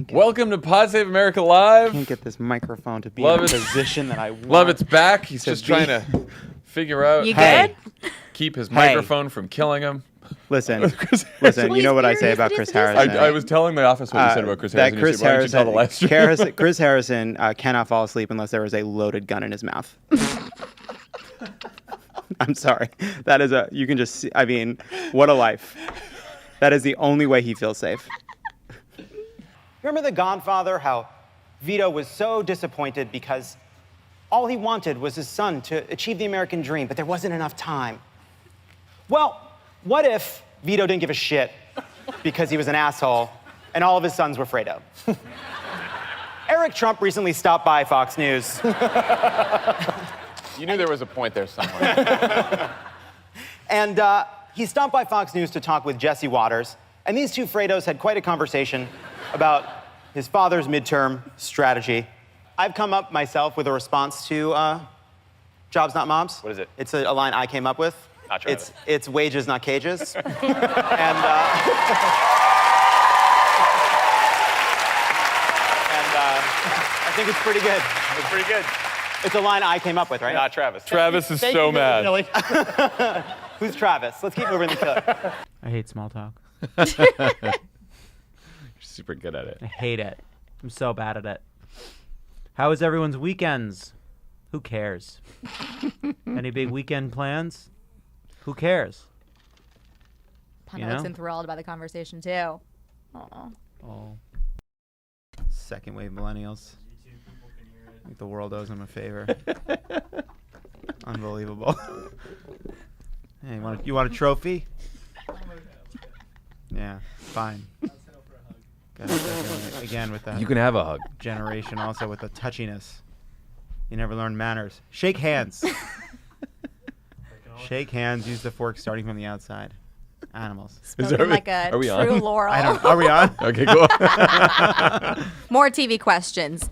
Welcome to Pod Save America Live. I can't get this microphone to be in the position that I want. Lovett's back. He's just trying to figure out how to keep his microphone from killing him. Listen, you know what I say about Chris Harrison. I was telling the office what you said about Chris Harrison. Chris Harrison cannot fall asleep unless there is a loaded gun in his mouth. I'm sorry. That is you can just see, I mean, what a life. That is the only way he feels safe. Remember the Godfather, how Vito was so disappointed because all he wanted was his son to achieve the American dream, but there wasn't enough time. Well, what if Vito didn't give a shit because he was an asshole and all of his sons were Fredo? Eric Trump recently stopped by Fox News. You knew there was a point there somewhere. And he stopped by Fox News to talk with Jesse Waters, and these two Fredos had quite a conversation about his father's midterm strategy. I've come up myself with a response to Jobs Not Mobs. What is it? It's a line I came up with. Not Travis. It's wages, not cages. And I think it's pretty good. It's pretty good. It's a line I came up with, right? Not Travis. Travis is so mad. Who's Travis? Let's keep moving the killer. I hate small talk. You're super good at it. I hate it. I'm so bad at it. How was everyone's weekends? Who cares? Any big weekend plans? Who cares? Panda looks enthralled by the conversation too. Oh. Second wave millennials. I think the world owes them a favor. Unbelievable. Hey, you want a trophy? Yeah, fine. Again with that. You can have a hug. Generation also with the touchiness. You never learn manners. Shake hands. Shake hands. Use the fork starting from the outside. Animals. Spoken like a are we true on? Laurel. Are we on? Okay, cool. More TV questions.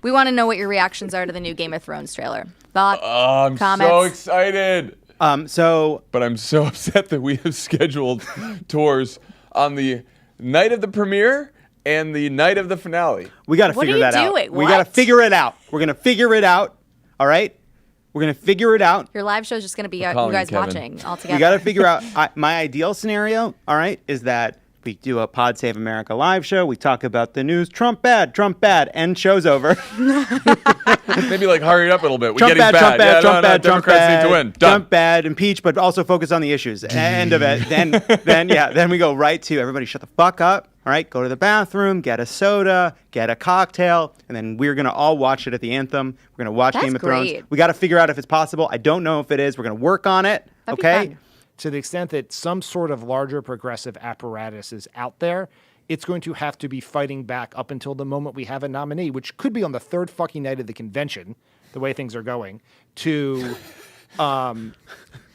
We want to know what your reactions are to the new Game of Thrones trailer. Thoughts? I'm comments? so excited. But I'm so upset that we have scheduled tours on the night of the premiere and the night of the finale. We got to What are figure you that out. doing? We got to What? figure it out. We're going to figure it out. All right? We're going to figure it out. Your live show is just going to be you calling guys you, Kevin. watching all together. We got to figure out my ideal scenario, all right, is that we do a Pod Save America live show. We talk about the news. Trump bad, and show's over. Maybe like hurry it up a little bit. Trump bad, Trump bad, Trump bad, Trump Democrats bad, need to win. Done. Trump bad, impeach, but also focus on the issues. End of it. Then we go right to everybody shut the fuck up. All right, go to the bathroom, get a soda, get a cocktail, and then we're going to all watch it at the anthem. We're going to watch That's Game of Thrones. great. We got to figure out if it's possible. I don't know if it is. We're going to work on it. That'd be Okay? fun. To the extent that some sort of larger progressive apparatus is out there, it's going to have to be fighting back up until the moment we have a nominee, which could be on the third fucking night of the convention, the way things are going, to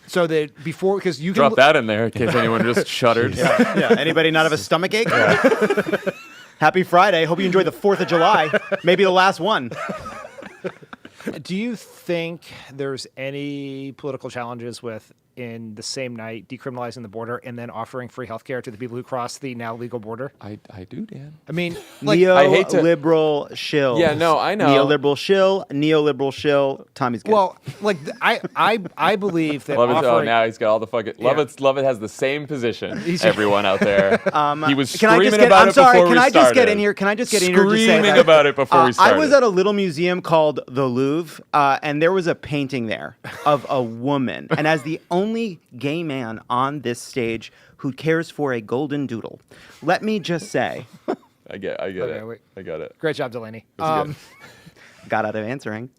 so that before, because you can Drop that in there in case anyone just shuddered. Yeah. Anybody not have a stomach ache? Happy Friday. Hope you enjoy the 4th of July. Maybe the last one. Do you think there's any political challenges with, in the same night, decriminalizing the border and then offering free healthcare to the people who cross the now legal border? I do, Dan. I mean, like, Neoliberal shill. Yeah, no, I know. Neoliberal shill. Tommy's good. well, like I believe that Lovett, offering. now he's got all the fucking. Yeah. Lovett has the same position. Everyone out there. He was Can I screaming just get? about I'm it sorry. before Can we I started. just get in here? Can I just get in here? and just say Screaming that? about it before we started. I was at a little museum called the Louvre, and there was a painting there of a woman, and as the only gay man on this stage who cares for a golden doodle, let me just say, I get Okay, it. wait. I got it. Great job, Delaney. Good. got out of answering.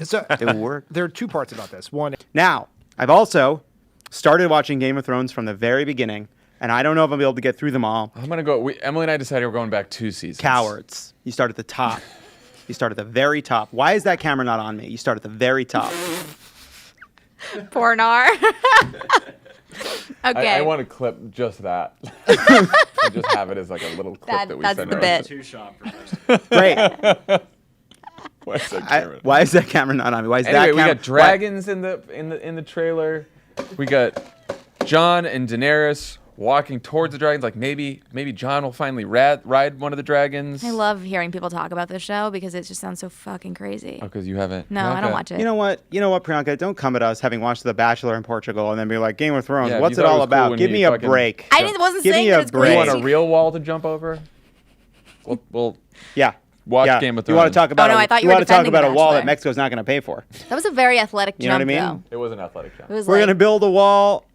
So It will work. there are two parts about this. One, Now, I've also started watching Game of Thrones from the very beginning, and I don't know if I'll be able to get through them all. I'm gonna go. Emily and I decided we're going back 2 seasons. Cowards. You start at the top. You start at the very top. Why is that camera not on me? You start at the very top. Poor Nar. Okay. I want to clip just that. And just have it as like a little clip that we that's send the around. bit. Great. Why is that camera? Why is that camera not on me? Why is Anyway, that we camera? got dragons in the trailer. We got Jon and Daenerys walking towards the dragons. Like maybe Jon will finally ride one of the dragons. I love hearing people talk about this show because it just sounds so fucking crazy. Oh, because you haven't. No, I don't watch it. You know what, Priyanka? Don't come at us having watched The Bachelor in Portugal and then be like, Game of Thrones, Yeah, what's you it thought it all was cool about? when Give he me a fucking- break. I wasn't Give saying me that a it's break. You crazy. want a real wall to jump over? We'll Yeah. watch Yeah. Game of You want Thrones. to talk about? Oh, no, I thought you you were want to talk defending about a wall Bachelor. that Mexico's not going to pay for. That was a very athletic You know jump, what I mean? though. It was an athletic jump. It was We're like, going to build a wall,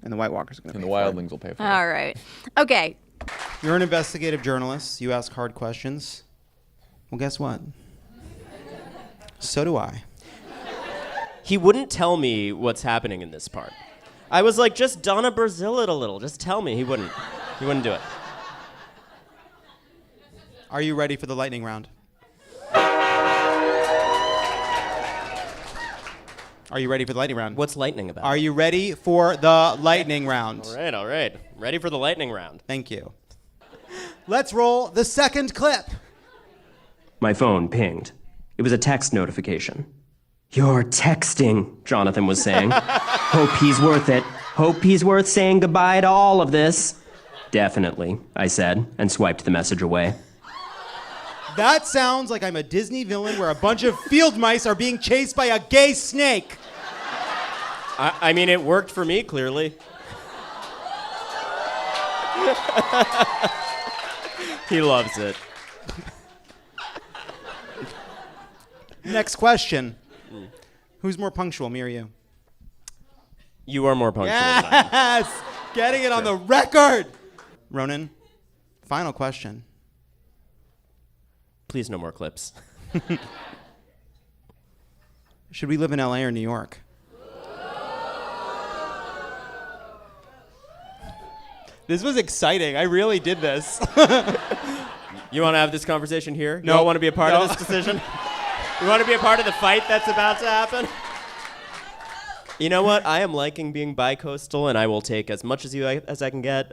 and the White Walkers are going to And pay the for it. wildlings will pay for it. all right. Okay. You're an investigative journalist. You ask hard questions. Well, guess what? So do I. He wouldn't tell me what's happening in this part. I was like, just Donna Brazil it a little. Just tell me. He wouldn't. He wouldn't do it. Are you ready for the lightning round? Are you ready for the lightning round? What's lightning about? Are you ready for the lightning round? All right. Ready for the lightning round. Thank you. Let's roll the second clip. My phone pinged. It was a text notification. You're texting, Jonathan was saying. Hope he's worth it. Hope he's worth saying goodbye to all of this. Definitely, I said, and swiped the message away. That sounds like I'm a Disney villain where a bunch of field mice are being chased by a gay snake. I mean, it worked for me, clearly. He loves it. Next question. Who's more punctual, me or you? You are more punctual than I am. Yes! Getting it on the record! Ronan, final question. Please, no more clips. Should we live in LA or New York? This was exciting. I really did this. You want to have this conversation here? No. You don't want to be a part No. of this decision? You want to be a part of the fight that's about to happen? You know what? I am liking being bi-coastal, and I will take as much as I can get,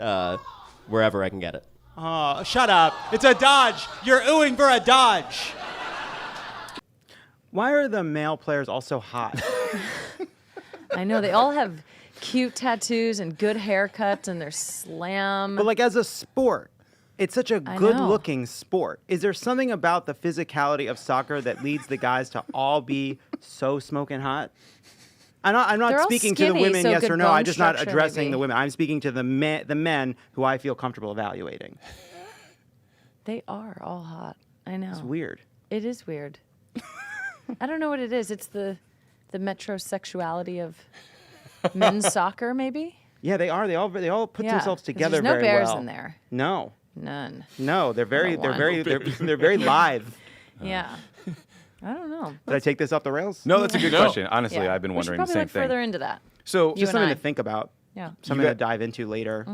wherever I can get it. Oh, shut up. It's a dodge. You're oohing for a dodge. Why are the male players all so hot? I know they all have cute tattoos and good haircuts, and they're slam. But like as a sport, it's such a I know. good-looking sport. Is there something about the physicality of soccer that leads the guys to all be so smoking hot? I'm not They're all speaking to the skinny, women, so yes good or no. bone I'm just not structure, addressing maybe. the women. I'm speaking to the men who I feel comfortable evaluating. They are all hot. I know. It's weird. It is weird. I don't know what it is. It's the metrosexuality of men's soccer, maybe? Yeah, they are. They all put Yeah, themselves 'cause together there's no very bears well. in there. No, None. no, they're very want they're very live. Yeah. I don't know. Did I take this off the rails? No, that's a good question. Honestly, Yeah. I've been We should wondering the probably same look thing. further into that. So You Just and something I. to think about. Yeah. Something to dive into later.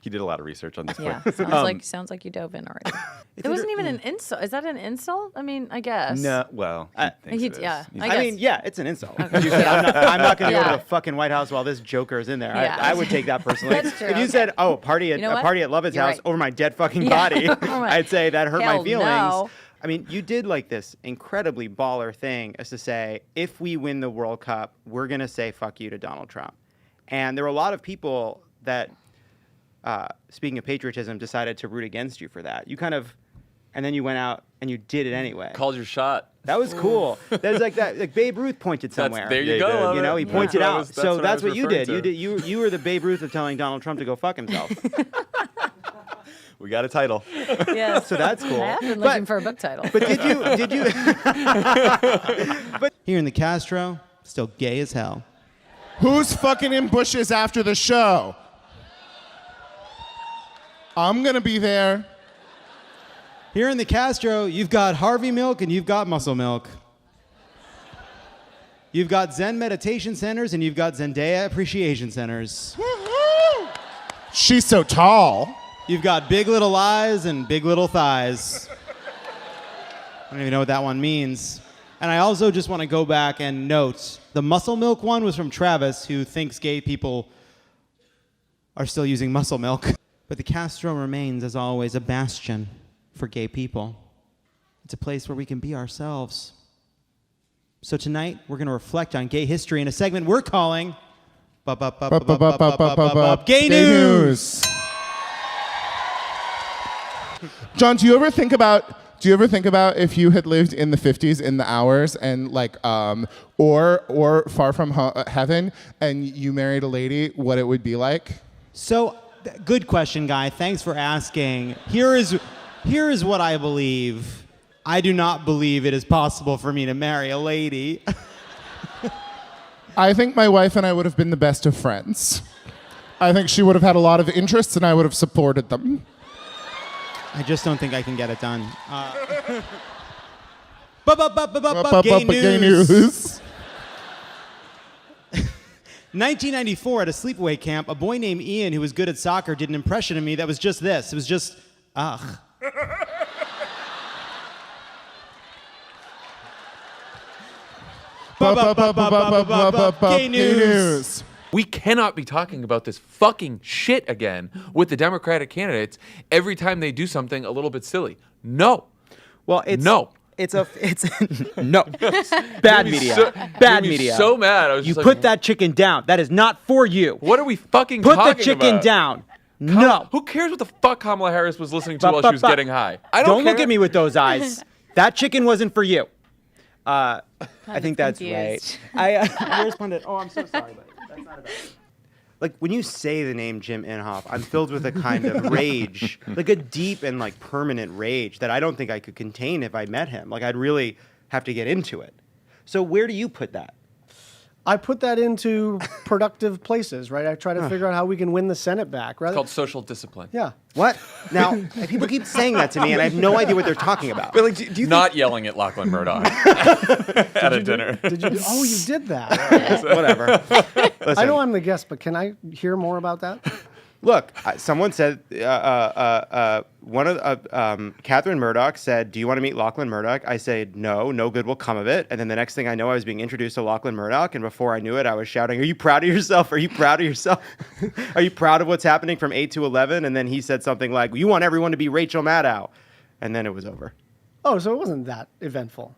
you did a lot of research on this Yeah. point. Sounds like you dove in already. It wasn't even an insult. Is that an insult? I mean, I guess. No, well, he thinks he- it is. yeah, He's- I I guess. mean, yeah, it's an insult. You said I'm not going to go Yeah. to the fucking White House while this Joker is in there. Yeah. I would take that personally. That's true, If you okay. said, "Oh, You know a what? party at Lovett's You're house right. over my dead fucking Yeah. body," Oh my- I'd say that hurt my Hell feelings. no. I mean, you did like this incredibly baller thing as to say, if we win the World Cup, we're going to say fuck you to Donald Trump. And there were a lot of people that, speaking of patriotism, decided to root against you for that. You kind of, and then you went out and you did it anyway. Called your shot. That was cool. There's like that. Like Babe Ruth pointed somewhere. There you Yeah, go. he did. Lovett. You know, he Yeah. pointed That's what I out. was- So I that's was what you referring did. to. You were the Babe Ruth of telling Donald Trump to go fuck himself. we got a title. Yes. So that's cool. I have been But- looking for a book title. But did you? Here in the Castro, still gay as hell. Who's fucking in bushes after the show? I'm gonna be there. Here in the Castro, you've got Harvey Milk and you've got Muscle Milk. You've got Zen meditation centers and you've got Zendaya appreciation centers. Woo-hoo! She's so tall. You've got Big Little Eyes and Big Little Thighs. I don't even know what that one means. And I also just want to go back and note the Muscle Milk one was from Travis, who thinks gay people are still using muscle milk. But the Castro remains, as always, a bastion for gay people. It's a place where we can be ourselves. So tonight, we're going to reflect on gay history in a segment we're calling Gay news. John, do you ever think about if you had lived in the 50s in the hours and like or Far From Heaven and you married a lady, what it would be like? So, good question, Guy. Thanks for asking. Here is what I believe. I do not believe it is possible for me to marry a lady. I think my wife and I would have been the best of friends. I think she would have had a lot of interests and I would have supported them. I just don't think I can get it done. Gay news. 1994 at a sleepaway camp, a boy named Ian who was good at soccer did an impression of me that was just this. It was just, ugh. Gay news. We cannot be talking about this fucking shit again with the Democratic candidates every time they do something a little bit silly. No. Well, it's no. It's no. Bad media. Bad media. So mad. I was You just put like, that chicken down. That is not for you. What are we fucking Put talking the chicken about? down. No. Who cares what the fuck Kamala Harris was listening to while she was getting high? I Don't look care. at me with those eyes. That chicken wasn't for you. I think that's confused. right. I responded, oh, I'm so sorry, but that's not about it. Like, when you say the name Jim Inhofe, I'm filled with a kind of rage, like a deep and like permanent rage that I don't think I could contain if I met him. Like, I'd really have to get into it. So where do you put that? I put that into productive places, right? I try to figure out how we can win the Senate back. It's called social discipline. Yeah. What? Now, people keep saying that to me, and I have no idea what they're talking about. But like, do you not yelling at Lachlan Murdoch at a dinner? Did you? Oh, you did that. Whatever. Listen, I know I'm the guest, but can I hear more about that? Look, someone said, Catherine Murdoch said, do you want to meet Lachlan Murdoch? I said, no good will come of it. And then the next thing I know, I was being introduced to Lachlan Murdoch. And before I knew it, I was shouting, are you proud of yourself? Are you proud of yourself? Are you proud of what's happening from 8 to 11? And then he said something like, you want everyone to be Rachel Maddow. And then it was over. Oh, so it wasn't that eventful.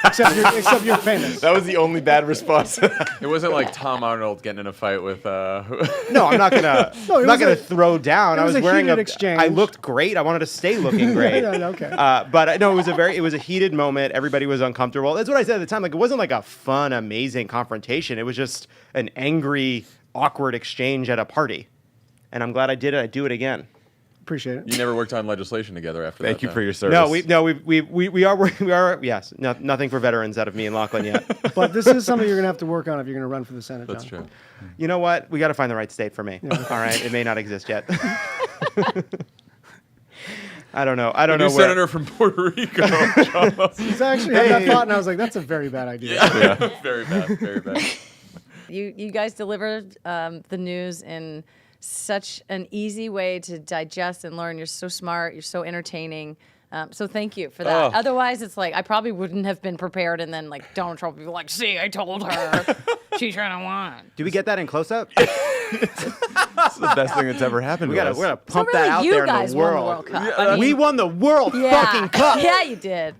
except you're famous. That was the only bad response. It wasn't like Tom Arnold getting in a fight with. No, I'm not gonna. I'm not gonna throw down. I was wearing a exchange. I looked great. I wanted to stay looking great. Yeah, okay. But no, it was a heated moment. Everybody was uncomfortable. That's what I said at the time. Like, it wasn't like a fun, amazing confrontation. It was just an angry, awkward exchange at a party. And I'm glad I did it. I'd do it again. Appreciate it. You never worked on legislation together after that. Thank you though. for your service. We are working. We are. Yes. Nothing for veterans out of me and Lachlan yet. But this is something you're going to have to work on if you're going to run for the Senate. That's John. true. You know what? We got to find the right state for me. Yeah. All right. It may not exist yet. I don't know. New senator from Puerto Rico. He's actually had that thought, and I was like, that's a very bad idea. Yeah. Very bad. Very bad. You guys delivered the news in such an easy way to digest and learn. You're so smart. You're so entertaining. So thank you for that. Oh. Otherwise, it's like I probably wouldn't have been prepared, and then like Donald Trump would be like, "See, I told her, she's trying to win." Do we get that in close up? This is the best thing that's ever happened. We're gonna pump So really, that out you there in guys the won the world. World Cup. Yeah, I mean, we won the World fucking Cup. Yeah, you did.